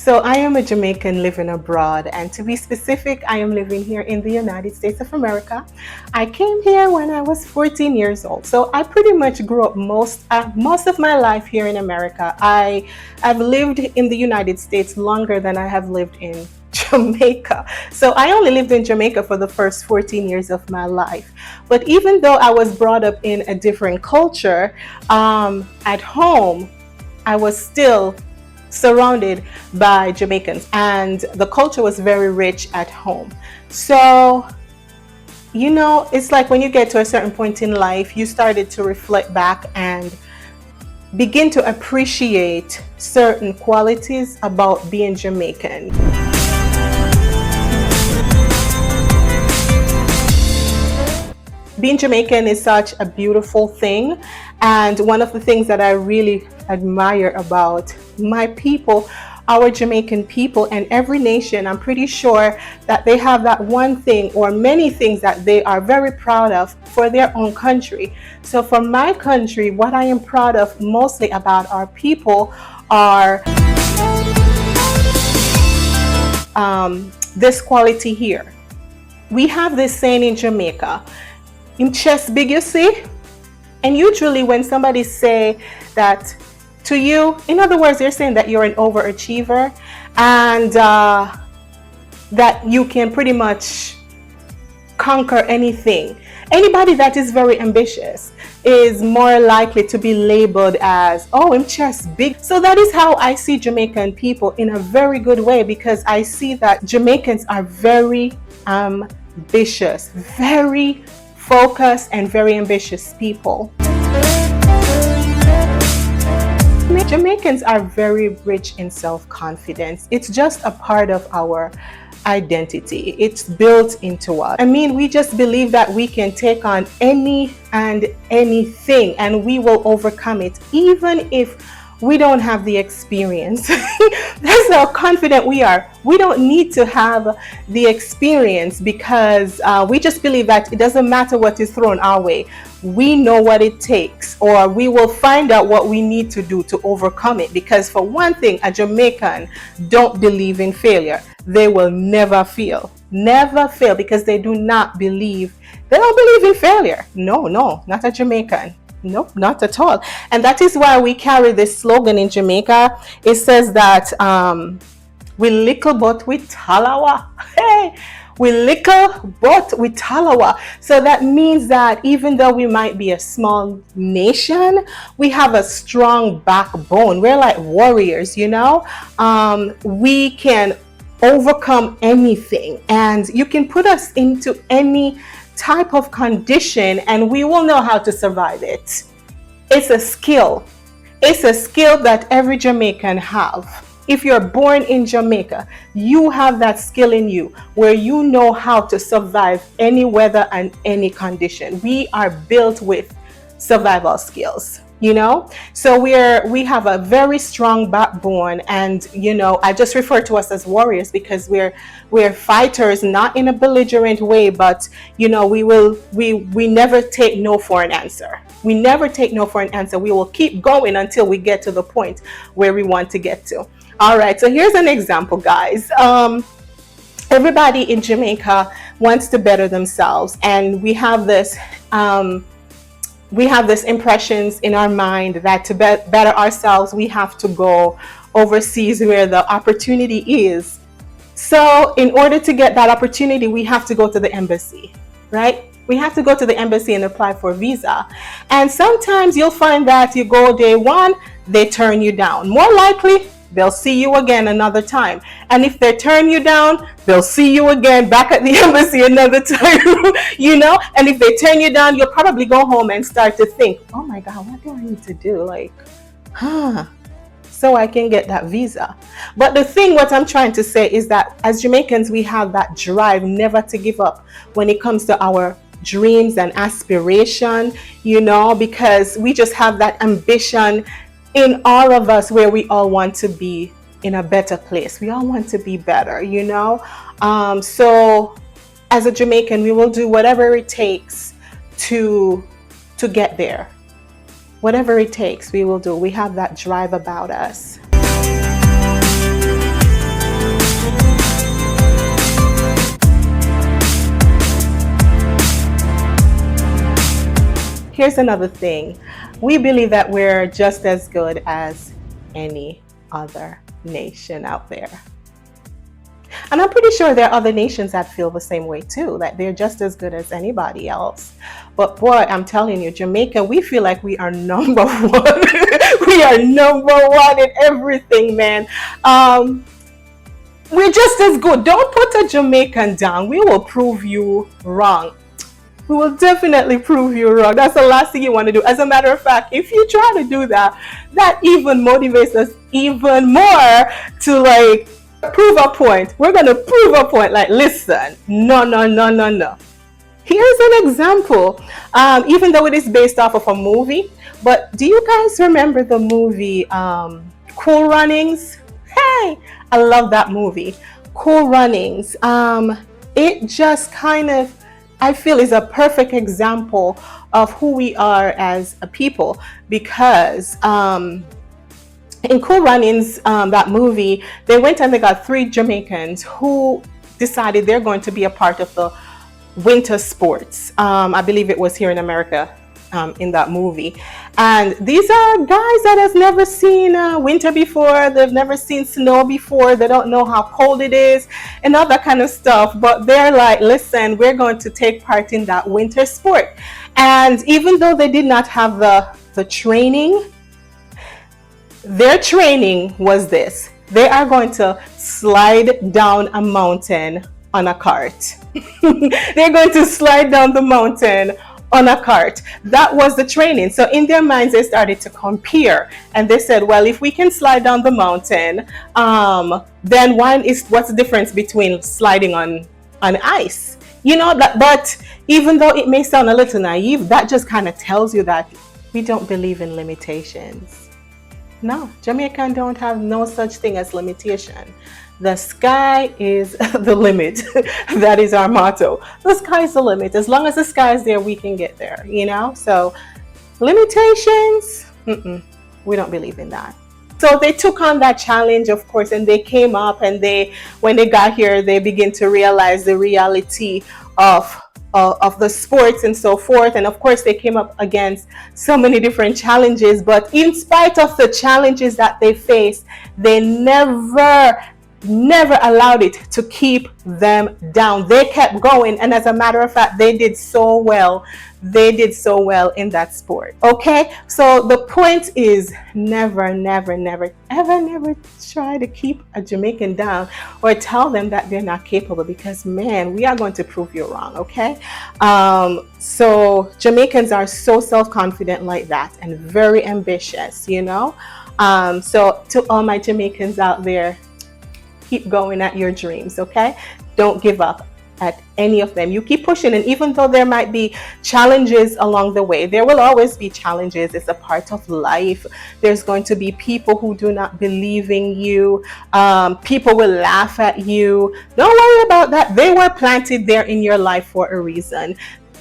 So I am a Jamaican living abroad, and to be specific, I am living here in the United States of America. I came here when I was 14 years old, so I pretty much grew up most of my life here in America. I've lived in the United States longer than I have lived in Jamaica. So I only lived in Jamaica for the first 14 years of my life. But even though I was brought up in a different culture, at home, I was still surrounded by Jamaicans, and the culture was very rich at home. So, it's like when you get to a certain point in life, you started to reflect back and begin to appreciate certain qualities about being Jamaican. Being Jamaican is such a beautiful thing, and one of the things that I really admire about my people, our Jamaican people, and every nation, I'm pretty sure that they have that one thing or many things that they are very proud of for their own country. So for my country, what I am proud of mostly about our people are this quality here. We have this saying in Jamaica, "Im chest big, you see?" And usually when somebody say that to you, in other words, they're saying that you're an overachiever and that you can pretty much conquer anything. Anybody that is very ambitious is more likely to be labeled as, "Oh, im chest big." So that is how I see Jamaican people in a very good way, because I see that Jamaicans are very ambitious, very focused and very ambitious people. Jamaicans are very rich in self-confidence. It's just a part of our identity. It's built into us. I mean, we just believe that we can take on any and anything and we will overcome it, even if we don't have the experience. That's how confident we are. We don't need to have the experience because we just believe that it doesn't matter what is thrown our way. We know what it takes, or we will find out what we need to do to overcome it. Because for one thing, a Jamaican don't believe in failure. They will never fail. Never fail, because they do not believe, they don't believe in failure. No, not a Jamaican. Nope, not at all. And that is why we carry this slogan in Jamaica. It says that we little but we talawa. Hey, we little but we talawa. So that means that even though we might be a small nation, we have a strong backbone. We're like warriors, we can overcome anything, and you can put us into any type of condition and we will know how to survive it. It's a skill. It's a skill that every Jamaican have. If you're born in Jamaica, you have that skill in you where you know how to survive any weather and any condition. We are built with survival skills. So we have a very strong backbone, and I just refer to us as warriors because we're fighters, not in a belligerent way, but we never take no for an answer. We never take no for an answer. We will keep going until we get to the point where we want to get to. All right, so here's an example, guys. Everybody in Jamaica wants to better themselves, and we have this impressions in our mind that to better ourselves, we have to go overseas where the opportunity is. So in order to get that opportunity, we have to go to the embassy, right? We have to go to the embassy and apply for a visa. And sometimes you'll find that you go day one, they turn you down. More likely, they'll see you again another time. And if they turn you down, they'll see you again back at the embassy another time, And if they turn you down, you'll probably go home and start to think, "Oh my God, what do I need to do? So I can get that visa." But the thing, what I'm trying to say is that as Jamaicans, we have that drive never to give up when it comes to our dreams and aspiration, because we just have that ambition in all of us where we all want to be in a better place. We all want to be better, So as a Jamaican, we will do whatever it takes to get there. Whatever it takes, we will do. We have that drive about us. here's another thing. We believe that we're just as good as any other nation out there. And I'm pretty sure there are other nations that feel the same way too, that they're just as good as anybody else. But boy, I'm telling you, Jamaica, we feel like we are number one. We are number one in everything, man. We're just as good. Don't put a Jamaican down. We will prove you wrong. We will definitely prove you wrong. That's the last thing you want to do. As a matter of fact, if you try to do that, that even motivates us even more to like prove a point. We're going to prove a point. Like, listen, no, no, no, no, no. Here's an example, even though it is based off of a movie. But do you guys remember the movie Cool Runnings? Hey, I love that movie. Cool Runnings. It just kind of, I feel, is a perfect example of who we are as a people, because in Cool Runnings, that movie, they went and they got 3 Jamaicans who decided they're going to be a part of the winter sports. I believe it was here in America, in that movie. And these are guys that have never seen winter before. They've never seen snow before. They don't know how cold it is and all that kind of stuff. But they're like, listen, we're going to take part in that winter sport. And even though they did not have the training, their training was this. They are going to slide down a mountain on a cart. They're going to slide down the mountain on a cart. That was the training. So in their minds, they started to compare, and they said, well, if we can slide down the mountain, then what's the difference between sliding on ice? You know, but even though it may sound a little naive, that just kind of tells you that we don't believe in limitations. No, Jamaican don't have no such thing as limitation. The sky is the limit. That is our motto. The sky is the limit. As long as the sky is there, we can get there, you know? So limitations, we don't believe in that. So they took on that challenge, of course, and they came up, and when they got here, they began to realize the reality of the sports and so forth. And of course, they came up against so many different challenges, but in spite of the challenges that they faced, they never allowed it to keep them down. They kept going, and as a matter of fact, they did so well. They did so well in that sport. Okay, so the point is never ever try to keep a Jamaican down or tell them that they're not capable, because man, we are going to prove you wrong. Okay, so Jamaicans are so self-confident like that and very ambitious, you know. So to all my Jamaicans out there, keep going at your dreams. Okay, don't give up at any of them. You keep pushing, and even though there might be challenges along the way, there will always be challenges. It's a part of life. There's going to be people who do not believe in you. People will laugh at you. Don't worry about that. They were planted there in your life for a reason,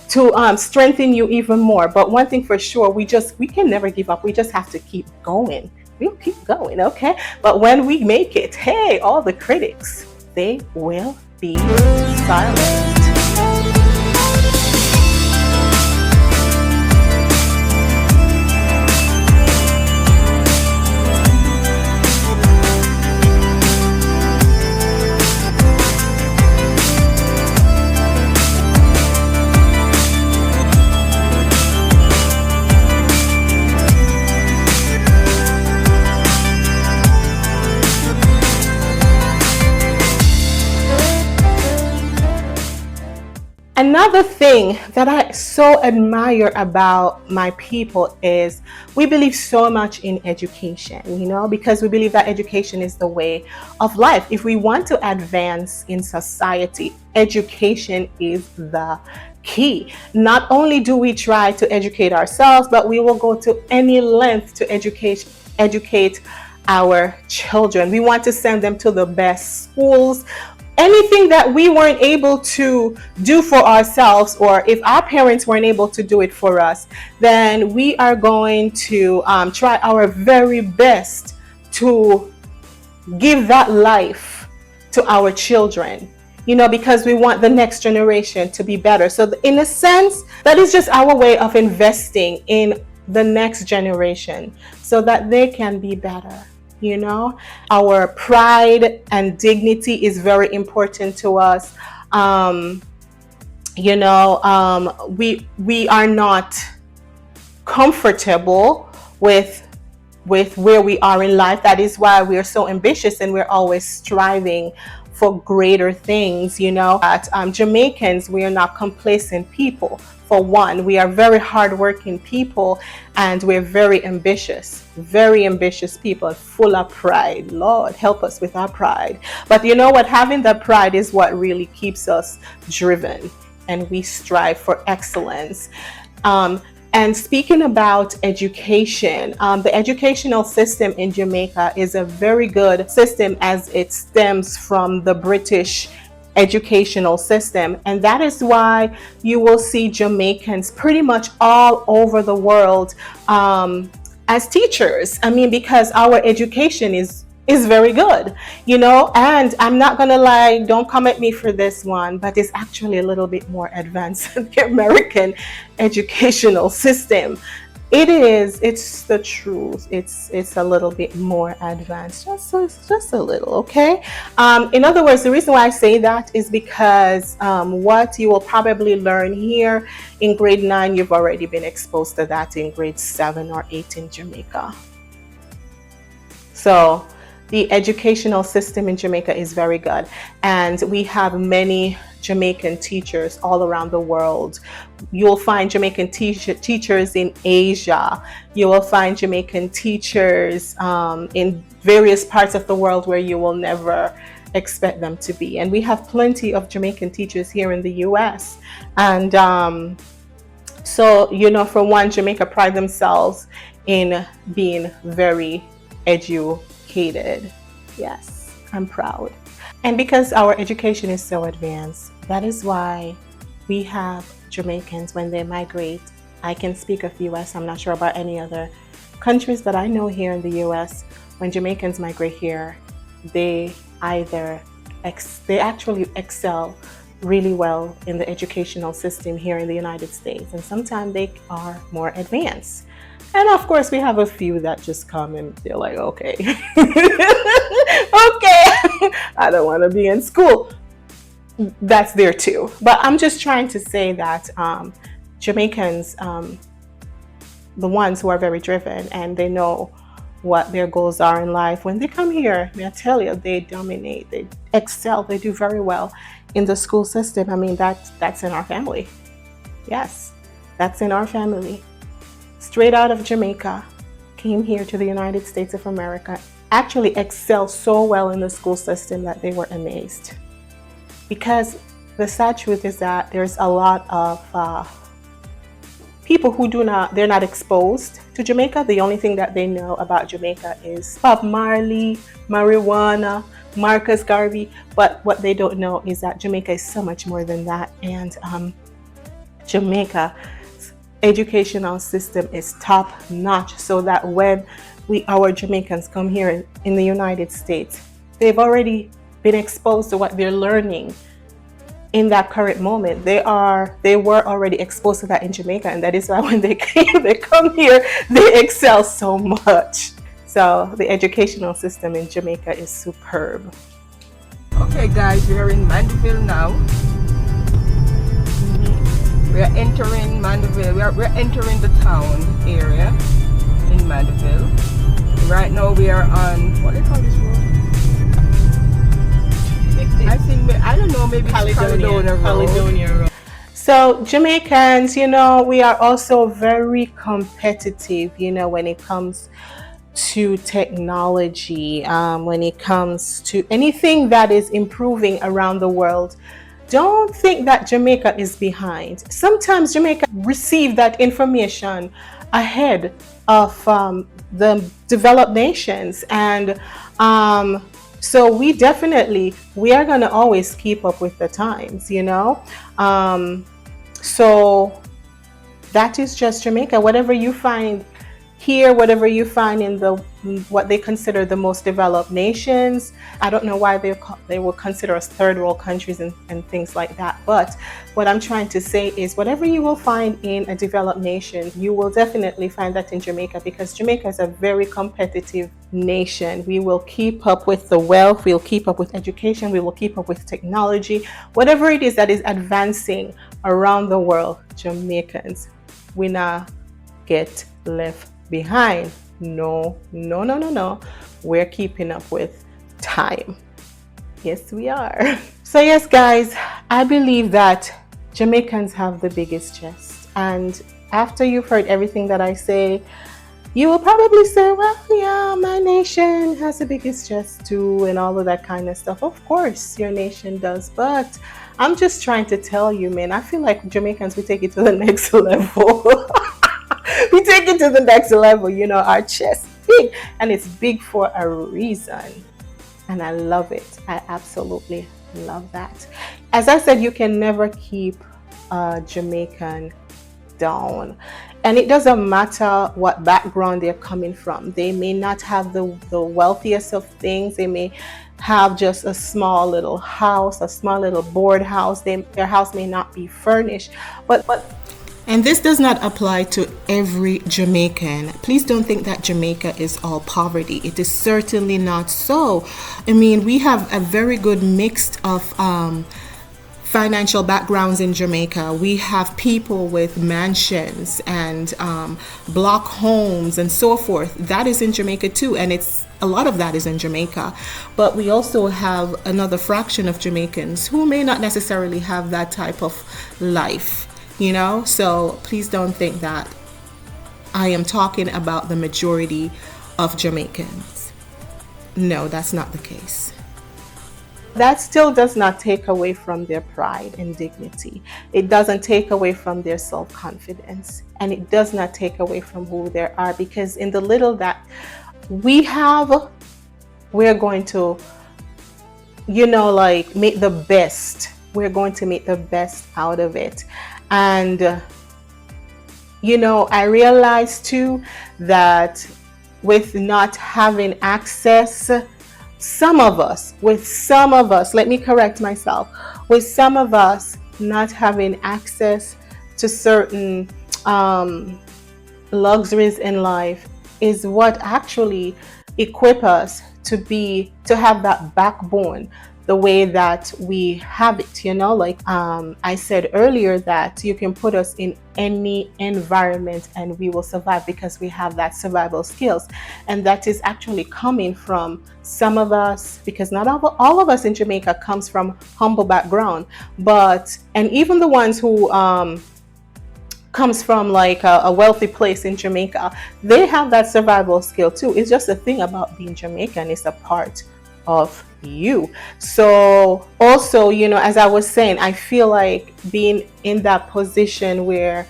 to strengthen you even more. But one thing for sure, we can never give up. We just have to keep going. We'll keep going, okay? But when we make it, hey, all the critics, they will be silenced. Another thing that I so admire about my people is we believe so much in education, you know, because we believe that education is the way of life. If we want to advance in society, education is the key. Not only do we try to educate ourselves, but we will go to any length to educate our children. We want to send them to the best schools. Anything that we weren't able to do for ourselves, or if our parents weren't able to do it for us, then we are going to try our very best to give that life to our children. because we want the next generation to be better. So in a sense, that is just our way of investing in the next generation so that they can be better. Our pride and dignity is very important to us. We are not comfortable with where we are in life. That is why we are so ambitious and we're always striving for greater things. That Jamaicans, we are not complacent people. For one, we are very hardworking people, and we're very ambitious people, full of pride. Lord, help us with our pride. But you know what? Having that pride is what really keeps us driven, and we strive for excellence. And speaking about education, the educational system in Jamaica is a very good system, as it stems from the British educational system. And that is why you will see Jamaicans pretty much all over the world as teachers. Because our education is very good, and I'm not gonna lie, don't come at me for this one, but it's actually a little bit more advanced than the American educational system. It's the truth. It's a little bit more advanced, just a little, okay? In other words, the reason why I say that is because what you will probably learn here in grade 9, you've already been exposed to that in grade 7 or 8 in Jamaica. So the educational system in Jamaica is very good, and we have many Jamaican teachers all around the world. You'll find Jamaican teachers in Asia. You will find Jamaican teachers in various parts of the world where you will never expect them to be. And we have plenty of Jamaican teachers here in the US. And so, for one, Jamaica pride themselves in being very educated. Yes, I'm proud. And because our education is so advanced, that is why we have Jamaicans, when they migrate, I can speak of US, I'm not sure about any other countries that I know here in the US, when Jamaicans migrate here, they actually excel really well in the educational system here in the United States, and sometimes they are more advanced. And of course, we have a few that just come and they're like, okay, okay, I don't want to be in school. That's there too. But I'm just trying to say that Jamaicans, the ones who are very driven and they know what their goals are in life, when they come here, I tell you, they dominate, they excel, they do very well in the school system. That's in our family. Yes, that's in our family. Straight out of Jamaica, came here to the United States of America, actually excelled so well in the school system that they were amazed. Because the sad truth is that there's a lot of people who they're not exposed to Jamaica. The only thing that they know about Jamaica is Bob Marley, marijuana, Marcus Garvey. But what they don't know is that Jamaica is so much more than that. And Jamaica's educational system is top notch, so that when our Jamaicans come here in the United States, they've already been exposed to what they're learning in that current moment. They were already exposed to that in Jamaica, and that is why when they come here, they excel so much. So the educational system in Jamaica is superb. Okay guys, we are in Mandeville now. We are entering Mandeville. We're entering the town area in Mandeville. Right now we are on, what do you call this road? I don't know, maybe Caledonia Road. So Jamaicans, we are also very competitive, when it comes to technology, when it comes to anything that is improving around the world. Don't think that Jamaica is behind. Sometimes Jamaica receive that information ahead of the developed nations, and so we are going to always keep up with the times, So that is just Jamaica. Whatever you find here, whatever you find in the what they consider the most developed nations, I don't know why they will consider us third world countries and things like that. But what I'm trying to say is whatever you will find in a developed nation, you will definitely find that in Jamaica, because Jamaica is a very competitive nation. We will keep up with the wealth, we'll keep up with education, we will keep up with technology, whatever it is that is advancing around the world. Jamaicans, we not get left behind. No, no, no, no, no. We're keeping up with time. Yes, we are. So yes, guys, I believe that Jamaicans have the biggest chest. And after you've heard everything that I say, you will probably say, well, yeah, my nation has the biggest chest too, and all of that kind of stuff. Of course, your nation does. But I'm just trying to tell you, man, I feel like Jamaicans, we take it to the next level. We take it to the next level. You know, our chest big, and it's big for a reason. And I love it. I absolutely love that. As I said, you can never keep a Jamaican down. And it doesn't matter what background they're coming from. They may not have the wealthiest of things. They may have just a small little house, a small little board house. Their house may not be furnished. But and this does not apply to every Jamaican. Please don't think that Jamaica is all poverty. It is certainly not so. I mean, we have a very good mix of financial backgrounds in Jamaica. We have people with mansions and block homes and so forth. That is in Jamaica too, and a lot of that is in Jamaica. But we also have another fraction of Jamaicans who may not necessarily have that type of life. You know, so please don't think that I am talking about the majority of Jamaicans. No, that's not the case. That still does not take away from their pride and dignity. It doesn't take away from their self-confidence, and it does not take away from who they are, because in the little that we have, we're going to, you know, like make the best. We're going to make the best out of it. And, you know, I realized too that with not having access, let me correct myself, with some of us not having access to certain luxuries in life is what actually equip us to have that backbone the way that we have it, you know, like I said earlier, that you can put us in any environment and we will survive because we have that survival skills. And that is actually coming from some of us, because not all of us in Jamaica comes from humble background, and even the ones who comes from like a wealthy place in Jamaica, they have that survival skill too. It's just a thing about being Jamaican. It's a part of you. So also, you know, as I was saying, I feel like being in that position where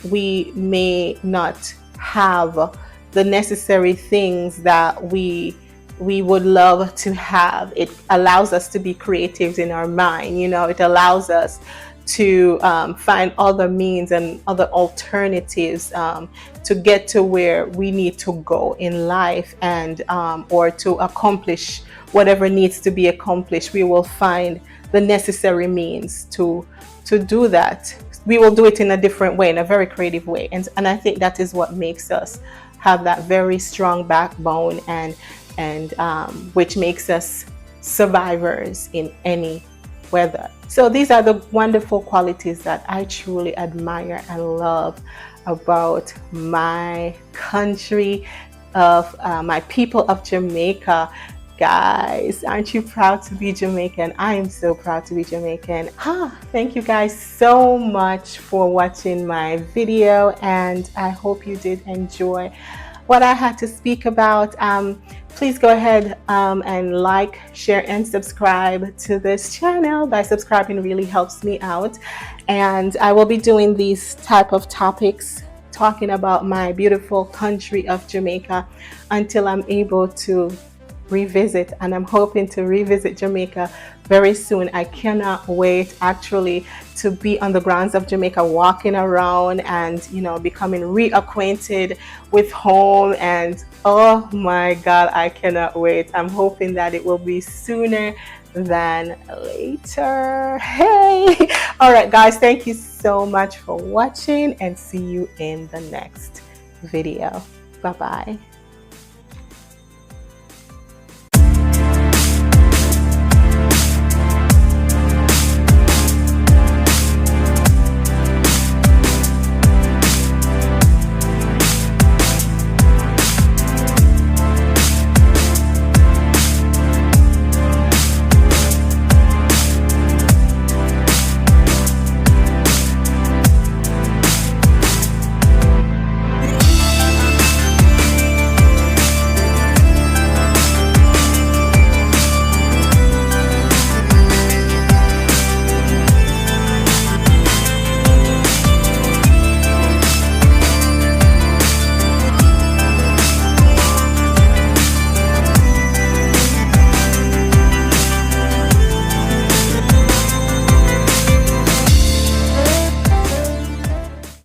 we may not have the necessary things that we would love to have. It allows us to be creative in our mind, you know. It allows us to find other means and other alternatives to get to where we need to go in life, and or to accomplish whatever needs to be accomplished. We will find the necessary means to do that. We will do it in a different way, in a very creative way, and I think that is what makes us have that very strong backbone, and which makes us survivors in any weather. So these are the wonderful qualities that I truly admire and love about my country, of my people of Jamaica. Guys, aren't you proud to be Jamaican? I am so proud to be Jamaican. Thank you guys so much for watching my video, and I hope you did enjoy what I had to speak about. Please go ahead and like, share, and subscribe to this channel. By subscribing really helps me out. And I will be doing these type of topics, talking about my beautiful country of Jamaica, until I'm able to revisit. And I'm hoping to revisit Jamaica very soon. I cannot wait actually to be on the grounds of Jamaica, walking around and, you know, becoming reacquainted with home. And oh my God, I cannot wait. I'm hoping that it will be sooner than later. Hey, all right, guys, thank you so much for watching and see you in the next video. Bye bye.